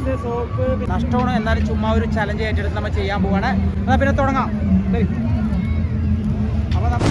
Horlicks soap നഷ്ടമാണ്. എന്നാലും ചുമ്മാ ഒരു ചലഞ്ച് ഏറ്റെടുത്ത് നമ്മൾ ചെയ്യാൻ പോവാണ്. എന്നാൽ പിന്നെ തുടങ്ങാം. അപ്പോൾ നമ്മൾ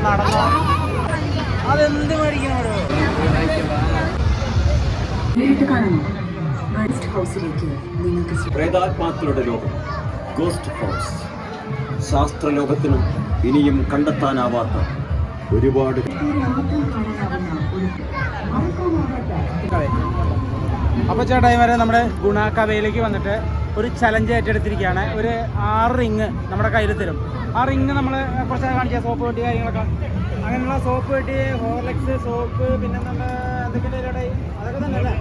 നടന്നോ അതെന്ത് മേടിക്കണോ? പ്രേതാത്മാക്കളുടെ ലോകം, ഗോസ്റ്റ് ഹൗസ്. ശാസ്ത്രലോകത്തിനും ഇനിയും കണ്ടെത്താനാവാത്ത ഒരുപാട്. അപ്പോൾ ചേട്ടായി വരെ നമ്മുടെ ഗുണാക്കവയിലേക്ക് വന്നിട്ട് ഒരു ചലഞ്ച് ഏറ്റെടുത്തിരിക്കുകയാണ്. ഒരു 6 റിങ് നമ്മുടെ കയ്യിൽ തരും. ആ റിങ് നമ്മൾ കുറച്ച് കാണിച്ച സോപ്പ് പെട്ടി കാര്യങ്ങളൊക്കെ, അങ്ങനെയുള്ള സോപ്പ് പെട്ടി, ഹോർലിക്സ് സോപ്പ്, പിന്നെ നമ്മുടെ എന്തൊക്കെയാണ് അതൊക്കെ തന്നെ അല്ലേ.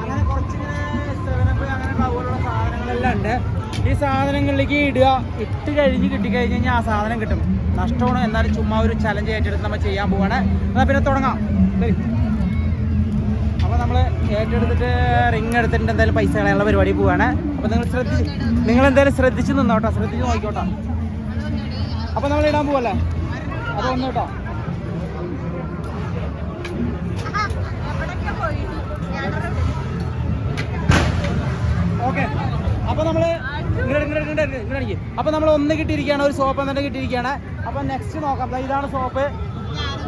അങ്ങനെ കുറച്ചിങ്ങനെ അങ്ങനെയുള്ള അതുപോലുള്ള സാധനങ്ങളെല്ലാം ഉണ്ട്. ഈ സാധനങ്ങളിലേക്ക് ഇട്ട് കഴിഞ്ഞ് കിട്ടിക്കഴിഞ്ഞ് കഴിഞ്ഞാൽ ആ സാധനം കിട്ടും. നഷ്ടമാണ്. എന്നാലും ചുമ്മാ ഒരു ചലഞ്ച് ഏറ്റെടുത്ത് നമ്മൾ ചെയ്യാൻ പോവാണ്. എന്നാൽ പിന്നെ തുടങ്ങാം. അപ്പോൾ നമ്മൾ ഏറ്റെടുത്തിട്ട് റിങ് എടുത്തിട്ട് എന്തായാലും പൈസ കളയാനുള്ള പരിപാടി പോവുകയാണ്. അപ്പോൾ നിങ്ങൾ എന്തായാലും ശ്രദ്ധിച്ച് നിന്നോട്ടോ, ശ്രദ്ധിച്ച് നോക്കിക്കോട്ടോ. അപ്പോൾ നമ്മൾ ഇടാൻ പോവല്ലേ? അത് വന്നു കേട്ടോ. ഓക്കെ. അപ്പോൾ നമ്മൾ ഇങ്ങോട്ട് അപ്പോൾ നമ്മൾ ഒന്ന് കിട്ടിയിരിക്കുകയാണ്, ഒരു സോപ്പ് തന്നെ കിട്ടിയിരിക്കുകയാണ്. അപ്പോൾ നെക്സ്റ്റ് നോക്കാം. ഇതാണ് സോപ്പ്.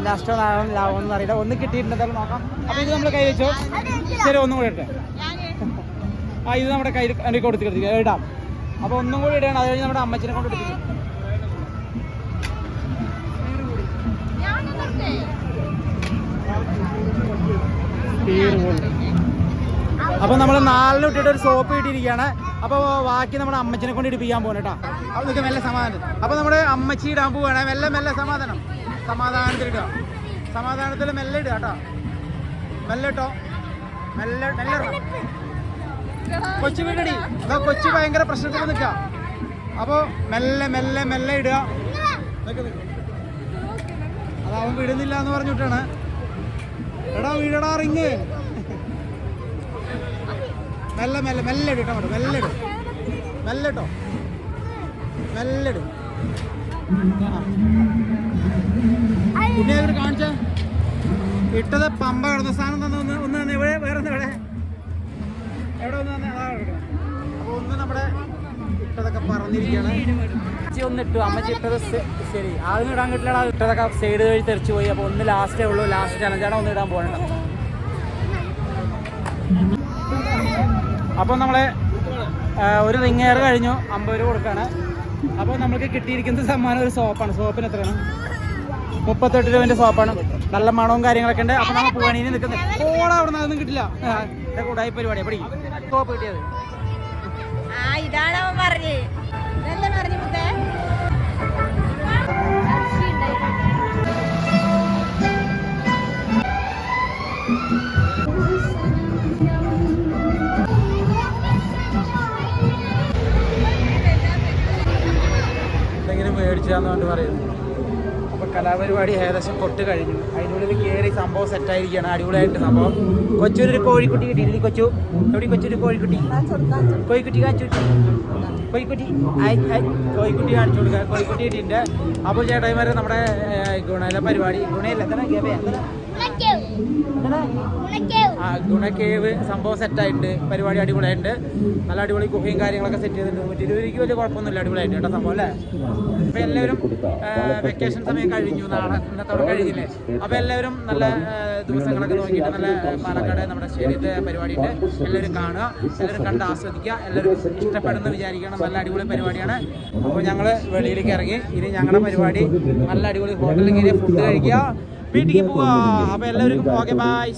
നഷ്ടം ലാഭം ഒന്നും അറിയില്ല. ഒന്ന് കിട്ടിയിട്ടുണ്ടെന്നാലും നോക്കാം. അപ്പോൾ ഇത് നമ്മൾ കൈ വെച്ചോ. ശരി, ഒന്നും കൂടെ ഇട്ടെ. ഇത് നമ്മുടെ കൈ കൊടുത്ത് ഇടാം. അപ്പോൾ ഒന്നും കൂടി ഇടുകയാണ്. അത് കഴിഞ്ഞ് നമ്മുടെ അമ്മച്ചിനെ കൊണ്ട് എടുത്തിരിക്കും. അപ്പോൾ നമ്മൾ 4 ഇട്ടിട്ട് ഒരു സോപ്പ് കിട്ടിയിരിക്കുകയാണ്. അപ്പോൾ ബാക്കി നമ്മുടെ അമ്മച്ചിനെ കൊണ്ട് ഇടിപ്പിക്കാൻ പോകണം കേട്ടോ. അപ്പോൾ നിങ്ങൾക്ക് മെല്ലെ സമാധാനം. അപ്പോൾ നമ്മുടെ അമ്മച്ചി ഇടാൻ പോവുകയാണ്. മെല്ലെ സമാധാനത്തിൽ മെല്ലെ ഇടുക കേട്ടോ. മെല്ലെ ഇട്ടോ, മെല്ലെ കൊച്ചു വീടടി. കൊച്ചു ഭയങ്കര പ്രശ്നത്തിൽ നിൽക്കുക. അപ്പോൾ മെല്ലെ ഇടുക. അതവൻ വിടുന്നില്ല എന്ന് പറഞ്ഞിട്ടാണ്. എടാ വീടടാ റിങ്. മെല്ലെ ഇട് കേട്ടോ. മെല്ലെ ഇട്. പിന്നെ കാണിച്ച ഇട്ടത് പമ്പ കിടന്ന സാധനം തന്നെ ഒന്ന് തന്നെ വേറെ എവിടെ ഒന്ന് തന്നെ അതാ കിടക്കണം. അപ്പോൾ ഒന്ന് നമ്മുടെ ഇട്ടതൊക്കെ പറഞ്ഞിരിക്കുകയാണ്. ഒന്നിട്ടു അമ്മച്ചി ഇട്ടത് ശരി. ആദ്യം ഇടാൻ കിട്ടില്ല. ഇട്ടതൊക്കെ സൈഡ് വഴി തെറിച്ചു പോയി. അപ്പോൾ ഒന്ന് ലാസ്റ്റേ ഉള്ളൂ. ലാസ്റ്റ് ചലഞ്ചാണ്. ഒന്ന് ഇടാൻ പോകണ്ട. അപ്പോൾ നമ്മളെ ഒരു റിങ് എയർ കഴിഞ്ഞു. 50 രൂപ കൊടുക്കുകയാണ്. അപ്പോൾ നമുക്ക് കിട്ടിയിരിക്കുന്നത് സമ്മാനം ഒരു സോപ്പാണ്. സോപ്പിന് എത്രയാണ്? 38 രൂപേൻ്റെ സോപ്പാണ്. നല്ല മണവും കാര്യങ്ങളൊക്കെ ഉണ്ട്. അപ്പോൾ നമ്മൾ പൂവാണിയിൽ നിൽക്കുന്നത് ഓടാ. അവിടെ നിന്ന് അതൊന്നും കിട്ടില്ല. കൂടായി പരിപാടിയാണ്. പഠിക്കും സോപ്പ് കിട്ടിയത്. എന്തെങ്കിലും മേടിച്ചാന്ന് കൊണ്ട് പറയുന്നു. അപ്പോൾ കലാപരിപാടി ഏകദേശം പൊട്ട് കഴിഞ്ഞു. അതിനുള്ളിൽ കയറി സംഭവം സെറ്റായിരിക്കുകയാണ്. അടിപൊളിയായിട്ട് സംഭവം. കൊച്ചൊരു കോഴിക്കുട്ടി കിട്ടിയില്ല. കൊച്ചു എവിടെ? കൊച്ചൊരു കോഴിക്കുട്ടി കാണിച്ചു കോഴിക്കുട്ടി കാണിച്ചു കൊടുക്കുക. കോഴിക്കുട്ടി കിട്ടിയിട്ടുണ്ട്. അപ്പോൾ ചേട്ടായിമാരെ നമ്മുടെ ഗുണയിലെ പരിപാടി ഗുണക്കേവ് സംഭവം സെറ്റായിട്ടുണ്ട്. പരിപാടി അടിപൊളിയായിട്ടുണ്ട്. നല്ല അടിപൊളി കുക്കിയും കാര്യങ്ങളൊക്കെ സെറ്റ് ചെയ്തിട്ടുണ്ട്. 120 വലിയ കുഴപ്പമൊന്നുമില്ല. അടിപൊളിയായിട്ട് കേട്ടോ സംഭവം അല്ലേ. അപ്പോൾ എല്ലാവരും വെക്കേഷൻ സമയം കഴിഞ്ഞു. നാളെ ഇന്നത്തോടെ കഴിഞ്ഞില്ലേ. അപ്പോൾ എല്ലാവരും നല്ല ദിവസങ്ങളൊക്കെ നോക്കിയിട്ട് നല്ല പാലക്കാട് നമ്മുടെ സ്റ്റേഡിയത്തെ പരിപാടിയുണ്ട്. എല്ലാവരും കാണുക, എല്ലാവരും കണ്ട് ആസ്വദിക്കുക. എല്ലാവരും ഇഷ്ടപ്പെടുന്ന വിചാരിക്കണം. നല്ല അടിപൊളി പരിപാടിയാണ്. അപ്പോൾ ഞങ്ങൾ വെളിയിലേക്ക് ഇറങ്ങി. ഇനി ഞങ്ങളുടെ പരിപാടി നല്ല അടിപൊളി ഹോട്ടലിൽ കയറി ഫുഡ് കഴിക്കുക, വീട്ടിലേക്ക് പോവുക. അപ്പോൾ എല്ലാവർക്കും ഓക്കെ ബൈ.